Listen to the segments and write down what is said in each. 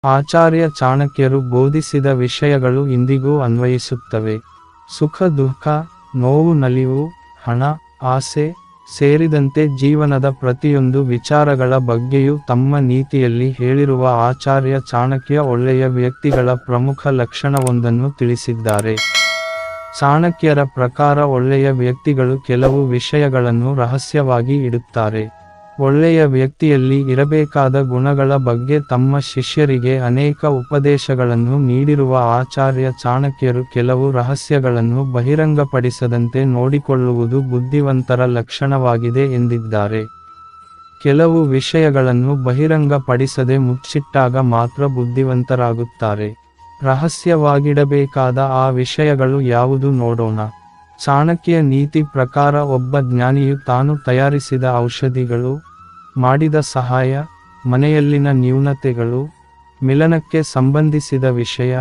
ಆಚಾರ್ಯ ಚಾಣಕ್ಯರು ಬೋಧಿಸಿದ ವಿಷಯಗಳು ಇಂದಿಗೂ ಅನ್ವಯಿಸುತ್ತವೆ. ಸುಖ ದುಃಖ, ನೋವು ನಲಿವು, ಹಣ, ಆಸೆ ಸೇರಿದಂತೆ ಜೀವನದ ಪ್ರತಿಯೊಂದು ವಿಚಾರಗಳ ಬಗ್ಗೆಯೂ ತಮ್ಮ ನೀತಿಯಲ್ಲಿ ಹೇಳಿರುವ ಆಚಾರ್ಯ ಚಾಣಕ್ಯ ಒಳ್ಳೆಯ ವ್ಯಕ್ತಿಗಳ ಪ್ರಮುಖ ಲಕ್ಷಣವೊಂದನ್ನು ತಿಳಿಸಿದ್ದಾರೆ. ಚಾಣಕ್ಯರ ಪ್ರಕಾರ ಒಳ್ಳೆಯ ವ್ಯಕ್ತಿಗಳು ಕೆಲವು ವಿಷಯಗಳನ್ನು ರಹಸ್ಯವಾಗಿ ಇಡುತ್ತಾರೆ. ಒಳ್ಳೆಯ ವ್ಯಕ್ತಿಯಲ್ಲಿ ಇರಬೇಕಾದ ಗುಣಗಳ ಬಗ್ಗೆ ತಮ್ಮ ಶಿಷ್ಯರಿಗೆ ಅನೇಕ ಉಪದೇಶಗಳನ್ನು ನೀಡಿರುವ ಆಚಾರ್ಯ ಚಾಣಕ್ಯರು ಕೆಲವು ರಹಸ್ಯಗಳನ್ನು ಬಹಿರಂಗಪಡಿಸದಂತೆ ನೋಡಿಕೊಳ್ಳುವುದು ಬುದ್ಧಿವಂತರ ಲಕ್ಷಣವಾಗಿದೆ ಎಂದಿದ್ದಾರೆ. ಕೆಲವು ವಿಷಯಗಳನ್ನು ಬಹಿರಂಗಪಡಿಸದೆ ಮುಚ್ಚಿಟ್ಟಾಗ ಮಾತ್ರ ಬುದ್ಧಿವಂತರಾಗುತ್ತಾರೆ. ರಹಸ್ಯವಾಗಿಡಬೇಕಾದ ಆ ವಿಷಯಗಳು ಯಾವುದು ನೋಡೋಣ. ಚಾಣಕ್ಯ ನೀತಿ ಪ್ರಕಾರ ಒಬ್ಬ ಜ್ಞಾನಿಯು ತಾನು ತಯಾರಿಸಿದ ಔಷಧಿಗಳು, ಮಾಡಿದ ಸಹಾಯ, ಮನೆಯಲ್ಲಿನ ನ್ಯೂನತೆಗಳು, ಮಿಲನಕ್ಕೆ ಸಂಬಂಧಿಸಿದ ವಿಷಯ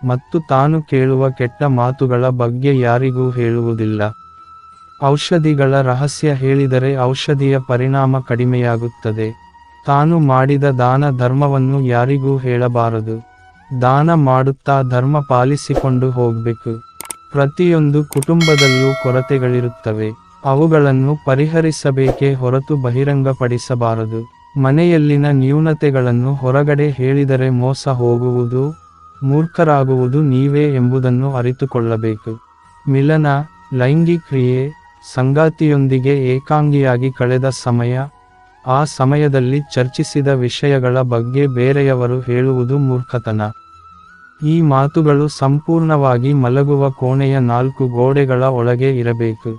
ಮತ್ತು ತಾನು ಕೇಳುವ ಕೆಟ್ಟ ಮಾತುಗಳ ಬಗ್ಗೆ ಯಾರಿಗೂ ಹೇಳುವುದಿಲ್ಲ. ಔಷಧಿಗಳ ರಹಸ್ಯ ಹೇಳಿದರೆ ಔಷಧಿಯ ಪರಿಣಾಮ ಕಡಿಮೆಯಾಗುತ್ತದೆ. ತಾನು ಮಾಡಿದ ದಾನ ಧರ್ಮವನ್ನು ಯಾರಿಗೂ ಹೇಳಬಾರದು. ದಾನ ಮಾಡುತ್ತಾ ಧರ್ಮ ಪಾಲಿಸಿಕೊಂಡು ಹೋಗಬೇಕು. ಪ್ರತಿಯೊಂದು ಕುಟುಂಬದಲ್ಲೂ ಕೊರತೆಗಳಿರುತ್ತವೆ. ಅವುಗಳನ್ನು ಪರಿಹರಿಸಬೇಕೇ ಹೊರತು ಬಹಿರಂಗಪಡಿಸಬಾರದು. ಮನೆಯಲ್ಲಿನ ನ್ಯೂನತೆಗಳನ್ನು ಹೊರಗಡೆ ಹೇಳಿದರೆ ಮೋಸ ಹೋಗುವುದು, ಮೂರ್ಖರಾಗುವುದು ನೀವೇ ಎಂಬುದನ್ನು ಅರಿತುಕೊಳ್ಳಬೇಕು. ಮಿಲನ, ಲೈಂಗಿಕ ಕ್ರಿಯೆ, ಸಂಗಾತಿಯೊಂದಿಗೆ ಏಕಾಂಗಿಯಾಗಿ ಕಳೆದ ಸಮಯ, ಆ ಸಮಯದಲ್ಲಿ ಚರ್ಚಿಸಿದ ವಿಷಯಗಳ ಬಗ್ಗೆ ಬೇರೆಯವರು ಹೇಳುವುದು ಮೂರ್ಖತನ. ಈ ಮಾತುಗಳು ಸಂಪೂರ್ಣವಾಗಿ ಮಲಗುವ ಕೋಣೆಯ 4 ಗೋಡೆಗಳ ಒಳಗೆ ಇರಬೇಕು.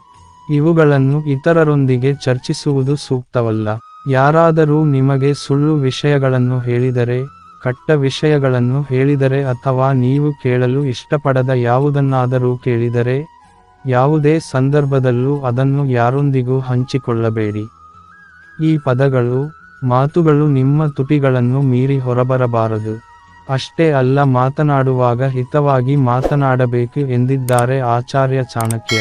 ಇವುಗಳನ್ನು ಇತರರೊಂದಿಗೆ ಚರ್ಚಿಸುವುದು ಸೂಕ್ತವಲ್ಲ. ಯಾರಾದರೂ ನಿಮಗೆ ಸುಳ್ಳು ವಿಷಯಗಳನ್ನು ಹೇಳಿದರೆ, ಕೆಟ್ಟ ವಿಷಯಗಳನ್ನು ಹೇಳಿದರೆ ಅಥವಾ ನೀವು ಕೇಳಲು ಇಷ್ಟಪಡದ ಯಾವುದನ್ನಾದರೂ ಕೇಳಿದರೆ, ಯಾವುದೇ ಸಂದರ್ಭದಲ್ಲೂ ಅದನ್ನು ಯಾರೊಂದಿಗೂ ಹಂಚಿಕೊಳ್ಳಬೇಡಿ. ಈ ಪದಗಳು, ಮಾತುಗಳು ನಿಮ್ಮ ತುಟಿಗಳನ್ನು ಮೀರಿ ಹೊರಬರಬಾರದು. ಅಷ್ಟೇ ಅಲ್ಲ, ಮಾತನಾಡುವಾಗ ಹಿತವಾಗಿ ಮಾತನಾಡಬೇಕು ಎಂದಿದ್ದಾರೆ ಆಚಾರ್ಯ ಚಾಣಕ್ಯ.